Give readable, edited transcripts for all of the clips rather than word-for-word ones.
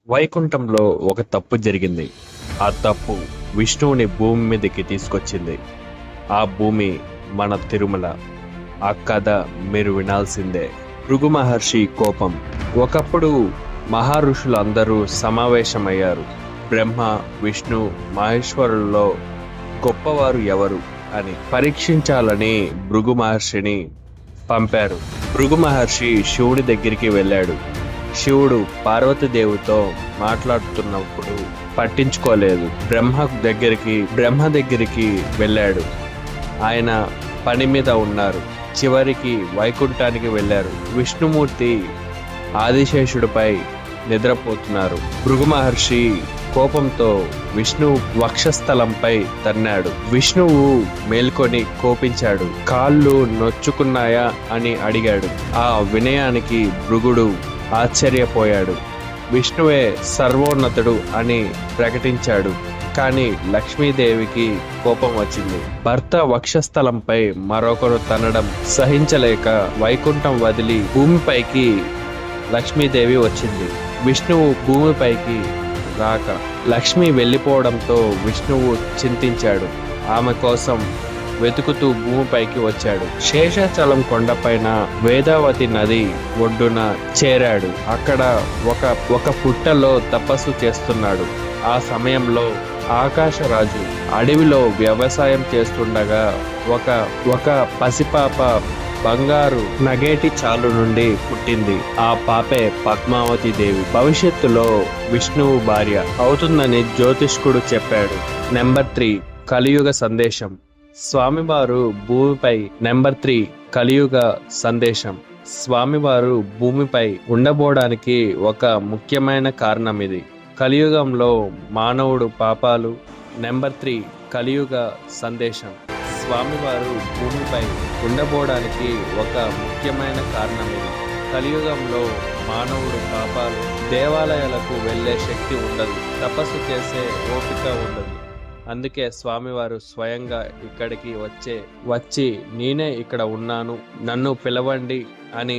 వైకుంఠంలో ఒక తప్పు జరిగింది. ఆ తప్పు విష్ణువుని భూమి మీదకి తీసుకొచ్చింది. ఆ భూమి మన తిరుమల. ఆ కథ మీరు వినాల్సిందే. భృగు మహర్షి కోపం. ఒకప్పుడు మహారుషులందరూ సమావేశమయ్యారు. బ్రహ్మ, విష్ణు, మహేశ్వరుల్లో గొప్పవారు ఎవరు అని పరీక్షించాలని భృగు మహర్షిని పంపారు. భృగు మహర్షి శివుడి దగ్గరికి వెళ్ళాడు. శివుడు పార్వతీదేవితో మాట్లాడుతున్నప్పుడు పట్టించుకోలేదు. బ్రహ్మ దగ్గరికి వెళ్ళాడు. ఆయన పని మీద ఉన్నారు. చివరికి వైకుంఠానికి వెళ్ళారు. విష్ణుమూర్తి ఆదిశేషుడిపై నిద్రపోతున్నారు. భృగు మహర్షి కోపంతో విష్ణువు వక్షస్థలంపై తన్నాడు. విష్ణువు మేల్కొని కోపించాడు. కాళ్ళు నొచ్చుకున్నాయా అని అడిగాడు. ఆ వినయానికి భృగుడు ఆశ్చర్యపోయాడు. విష్ణువే సర్వోన్నతుడు అని ప్రకటించాడు. కానీ లక్ష్మీదేవికి కోపం వచ్చింది. భర్త వక్షస్థలంపై మరొకరు తనడం సహించలేక వైకుంఠం వదిలి భూమిపైకి లక్ష్మీదేవి వచ్చింది. విష్ణువు భూమిపైకి రాక లక్ష్మి వెళ్ళిపోవడంతో విష్ణువు చింతించాడు. ఆమె కోసం వెతుకుతూ భూమిపైకి వచ్చాడు. శేషాచలం కొండపైన వేదావతి నది ఒడ్డున చేరాడు. అక్కడ ఒక పుట్టలో తపస్సు చేస్తున్నాడు. ఆ సమయంలో ఆకాశరాజు అడవిలో వ్యవసాయం చేస్తుండగా ఒక పసిపాప బంగారు నగేటి చాలు నుండి పుట్టింది. ఆ పాపే పద్మావతి దేవి. భవిష్యత్తులో విష్ణువు భార్య అవుతుందని జ్యోతిష్కుడు చెప్పాడు. నెంబర్ 3 కలియుగ సందేశం. స్వామివారు భూమిపై. నెంబర్ 3 కలియుగ సందేశం. స్వామివారు భూమిపై ఉండబోవడానికి ఒక ముఖ్యమైన కారణం ఇది. కలియుగంలో మానవుడు పాపాలు. నెంబర్ 3 కలియుగ సందేశం. స్వామివారు భూమిపై ఉండబోవడానికి ఒక ముఖ్యమైన కారణం ఇది. కలియుగంలో మానవుడు పాపాలు. దేవాలయాలకు వెళ్ళే శక్తి ఉండదు. తపస్సు చేసే ఓపిక ఉండదు. అందుకే స్వామివారు స్వయంగా ఇక్కడికి వచ్చి నేనే ఇక్కడ ఉన్నాను, నన్ను పిలవండి అని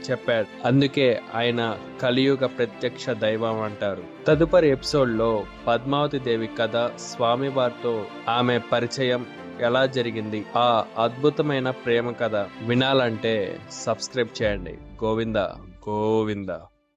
చెప్పాడు. అందుకే ఆయన కలియుగ ప్రత్యక్ష దైవం అంటారు. తదుపరి ఎపిసోడ్లో పద్మావతి దేవి కథ, స్వామివారితో ఆమె పరిచయం ఎలా జరిగింది, ఆ అద్భుతమైన ప్రేమ కథ వినాలంటే సబ్స్క్రైబ్ చేయండి. గోవింద గోవింద.